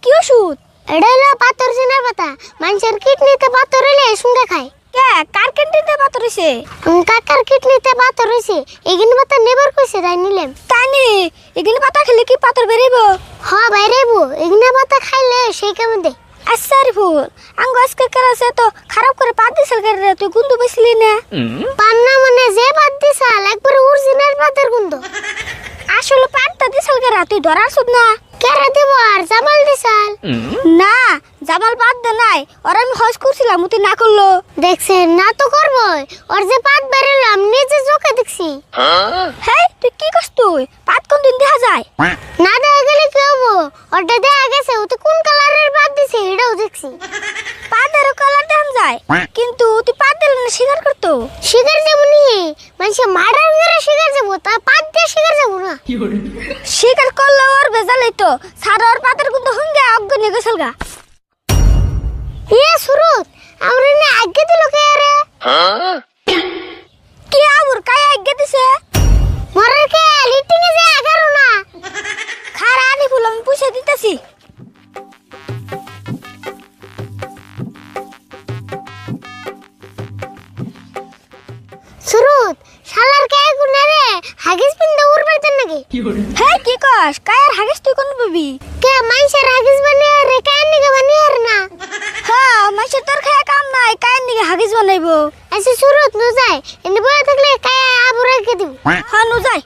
কি ওষুধ? এটা হলো পাথর চেনার পাতা। মানুষের কিডনিতে পাথর হলে সঙ্গে খায়। কে কার কিডনিতে পাথর হইছে? কাকার কিডনিতে পাথর হয়েছে, এগিন পাতা নেবার কইছে, তাই নিলাম। তানি এগুলো পাতা খেলে কি পাথর বেরিব? হ বাইরেবো, এগিনা পাতা খাইলে সেই কেমন দে। আচ্ছা রে ফুল, আঙ্গ আজকে কেরাছে তো খারাপ করে পাত দিছিল কে রে? তুই গুন্দু বেসলি না? পান্না মানে যে পাত দিছাল একবারে অরিজিনাল পাতের গন্ধ। আসলে পাতটা দিছিল কে রে? তুই ধরাছ না? কেরা দেব আর জামাল দিছাল? না জামাল পাত দে নাই, ওর আমি হজ করছিলাম তুই না করলো। দেখছেন না তো করবই, ওর যে পাত বেরোলাম নিজে চোখে দেখছি। হেই তুই কি করছ? তুই পাত কোন দিন দেখা যায়? না দেখা গেলে কি হবো, ওটা দেখা গেছে। ও তো কোন কালারের পাত দিছে এটাও দেখছি। পাতেরও কালার দেখা যায়, কিন্তু তুই পাত দিলে না শিকার করতো। শিকার যাবো নি, মানুষে মার্ডার করে শিকার যাবো, তা পাত দিয়ে শিকার যাবো না। শিকার করলে ওর বেজালই তো সারা ওর পাতের কিন্তু হুঙ্গে অজ্ঞান হয়ে গেছিল গা। ইয়ে সুরত, আমরা না আগে দিল কে রে? কি আবুর কায় আজ্ঞা দিছে? মরার কে লিটিং এ যে আগারো না। খারা আনি ফুল আমি পুষে দিতেছি। সুরত, শালার কে গুনা রে হাগিস পিন্দা উড়বার দেন নাকি? হ্যাঁ কি কস? কায়ার হাগিস তুই কোন পাবি? কে মাইসের হাগিস বানিয়ে রে কান নিকে বানিয়ে রে না। হ্যাঁ মাসে তোর খায় কাম নাই, কায়ের নিকে হাগিস বানাইবো। আচ্ছা সুরত নু যায়, এনে বয়ে থাকলে কায়া আবুর রেখে দিব। হ্যাঁ নু যাই।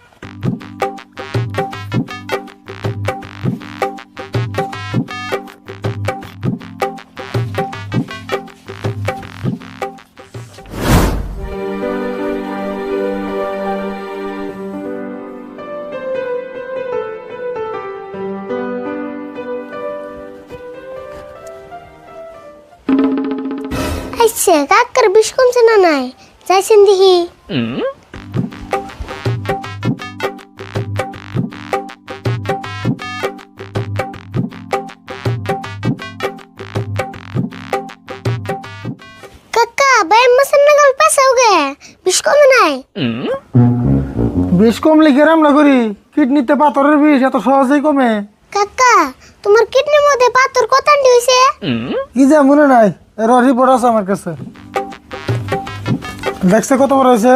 আচ্ছা কাকার বিষ কমছে না নাই? যাইছেন দেখি। কাকা বাই মসন না গল পাস हो गया, বিষ কমে নাই? বিষ কমলে কেরাম না করি? কিডনিতে পাথরের বিষ এত সহজেই কমে? কাকা তোমার কিডনির মধ্যে পাথর কতান্ডি হইছে? কি যা মনে নাই, এর রিপোর্ট আছে আমার কাছে। দেখছে কত বড় হয়েছে?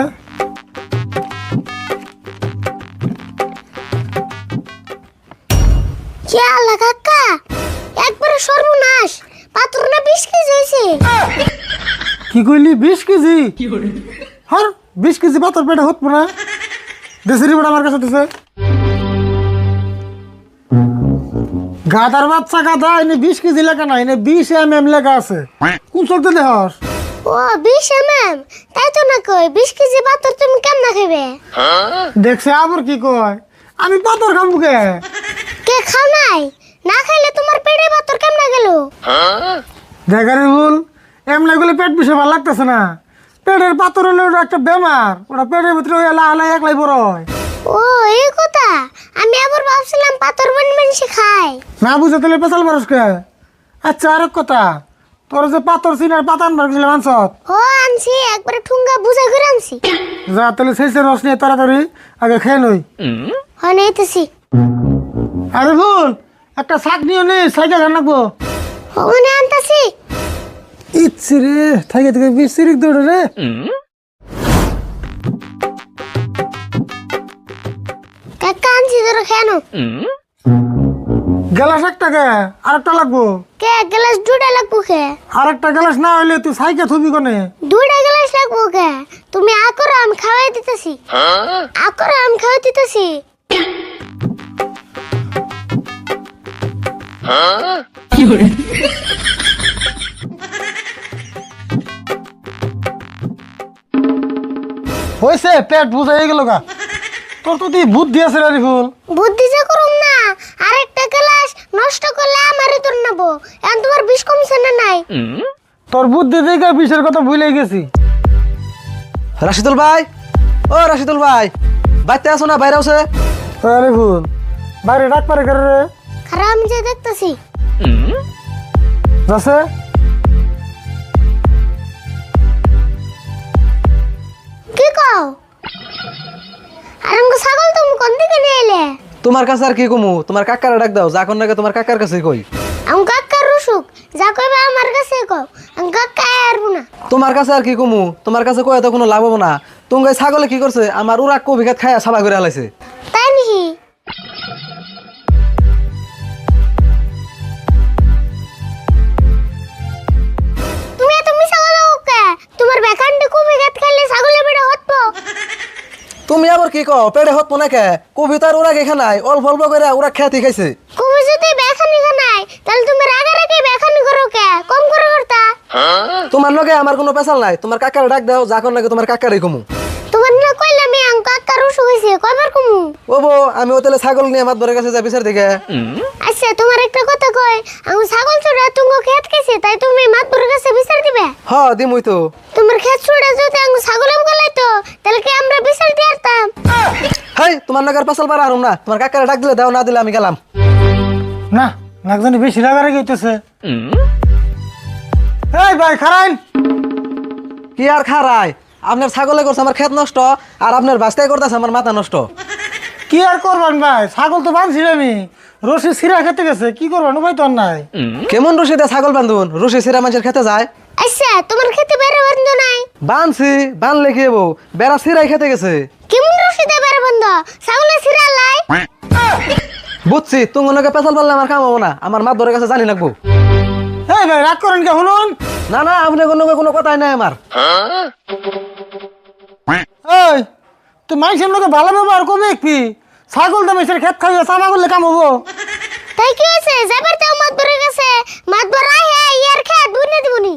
কি আল্লাহ কাকা, একবারে সর্বনাশ, পাথর না 20 কেজি হইছে। কি কইলি 20 কেজি? হ্যাঁ 20 কেজি পাথর পেটে হতবো না? দেশে রিপোর্ট আমার কাছে দিছে। গাদার বাচ্চা গাদা, এনে 20 কেজি লেখা নাই, এনে 20 mm লেখা আছে। কোন চলতে দেহস? ও 20 mm, তাই তো না কই 20 কেজি পাথর তুমি কেমন খাবে? দেখছে আবার কি কয়, আমি পাথর খাবো কে? কে খাও নাই? না খাইলে তোমার পেটে পাথর কেমন গেল? দেখারি ভুল, এমনি গুলো পেট বিষে ভালো লাগতেছে না। পেটের পাথর হলে ওটা একটা বেমার, ওটা পেটের ভিতরে এলা আলাই একলাই বড় হয়। ও এই কথা, আমি আবার ভাবছিলাম পাথর বানি মানুষে খায়। না বুঝে তাহলে পেশাল মানুষকে। আচ্ছা আর এক কথা, তোর যে পাথর চিনার পাতান বাড়ছিল মানসত, ও আনছি, একবারে ঠুঙ্গা বুঝা করে আনছি। যা তাহলে সেই রস নিয়ে তাড়াতাড়ি আগে খেয়ে নই। হয় নাইতেছি। আরে ভুল, একটা শাক নিয়ে নে, সাইকেল রাখবো। ও মনে আনতাছি। ইচ্ছে রে থাকে থেকে বিস্তিরিক দৌড়ে রে। কাকা আনছি ধরো কেন? গ্লাস একটা কে, আর একটা লাগবো। কে গ্লাস দুটা লাগবো কে? আর একটা গ্লাস না হইলে তুই সাইকেল থবি কোনে? দুটা গ্লাস লাগবো কে? তুমি আকরো আমি খাওয়াই দিতেছি। আকরো আমি খাওয়াই দিতেছি। হয়েছে, পেট বুঝা হয়ে গেল গা। তোর তো তুই বুদ্ধি আছে রে ফুল। বুদ্ধি যে করুম না, আরেকটা গ্লাস নষ্ট করলে আমারই তোর নেবো। এখন তোমার বিষ কমছে না নাই? তোর বুদ্ধি দেখে বিষের কথা ভুলে গেছি। রাশিদুল ভাই, ও রাশিদুল ভাই, বাইতে আসো না? বাইরে আছে। আরে ফুল, বাইরে ডাক পারে করে রে। খারাপ আমি যে দেখতেছি। যাচ্ছে কি কও? আর আমাকে ছাগল তুমি কোন দিকে নিয়ে এলে? তোমার কাছে আর কি কমু, তোমার কাকারে ডাক দাও, যা কোন নাকি তোমার কাকার কাছে কই। আমি কাকার রসুক যা কইবা আমার কাছে কও, আমি কাকা আরবো না। তোমার কাছে আর কি কমু, তোমার কাছে কয়ে তো কোনো লাভ হবো না। তুমি ছাগলে কি করছে, আমার উড়া কবি খাত খায়া সাবা করে আলাইছে। তাই নাকি? তুমি এত মিছা কথা কে? তোমার বেকান্ডে কবি গাত খাইলে ছাগলে বেড়ে হতবো। তুমি আবার কি কও, পেটে হত মনে কে? কবিতার ওরা কে খানাই, অল্প অল্প করে ওরা খেতে খাইছে। কবি যদি বেখানি খানাই তাহলে তুমি রাগারাগি বেখানি করো কে? কম করে করতা। তোমার লগে আমার কোনো পেশাল নাই, তোমার কাকারে ডাক দাও, যা কোন নাকি তোমার কাকারে কমু। তোমার না কইলাম আমি আম কাকার রসুক হইছে কয়বার কমু। ও বো, আমি ওতেলে ছাগল নিয়ে মাতবরের কাছে যাই বিচার দিকে। আচ্ছা তোমার একটা কথা কই, আমি ছাগল চড়া তুমি খেত খাইছে তাই তুমি মাতবরের কাছে বিচার দিবে? হ দিমুই তো। তোমার খেত চড়া যদি আমি ছাগলে গলাইতো তাহলে কি আমরা বিচার দিতাম? হাই, তোমার নাগার পেশাল পারা হারুম না, তোমার কাকারে ডাক দিলে দাও, না দিলে আমি গেলাম। না নাকজানি বেশি রাগারাগি হইতেছে। এই ভাই খারাইন। কি আর খারাই, আপনার ছাগলে করছে আমার ক্ষেত নষ্ট, আর আপনার বাস্তায় করতেছে আমার মাথা নষ্ট। কি আর করবেন ভাই, ছাগল তো বাঁধছি আমি, রশি ছিঁড়া খেতে গেছে, কি করবেন উপায় তো আর নাই। কেমন রশি দিয়ে ছাগল বান্ধুন, রশি ছিঁড়া মানুষের খেতে যায়? আচ্ছা তোমার খেতে বেড়ে বন্ধ নাই? বানছি, বানলে কি হবো, বেড়া ছিঁড়াই খেতে গেছে। কেমন রশিদে বেড়ে বন্ধ? ছাগলে ছিড়া লাই? বুঝছি, তুমি ওনাকে পেছাল পারলে আমার কাম হবো না, আমার মাতবরের কাছে জানি লাগবো। এই ভাই রাগ করেন কে শুনুন। না না, আপনি কোনো কথাই নাই আমার। এই তুই মানুষের লোকে ভালো ব্যবহার করবে কি? ছাগল তো মেসের খেত খাইয়ে চাপা করলে কাম হবো। তাই কি হয়েছে? যাবার তো মাতবরের কাছে, মাতবর আহে ইয়ার খেত বুনে দিবনি।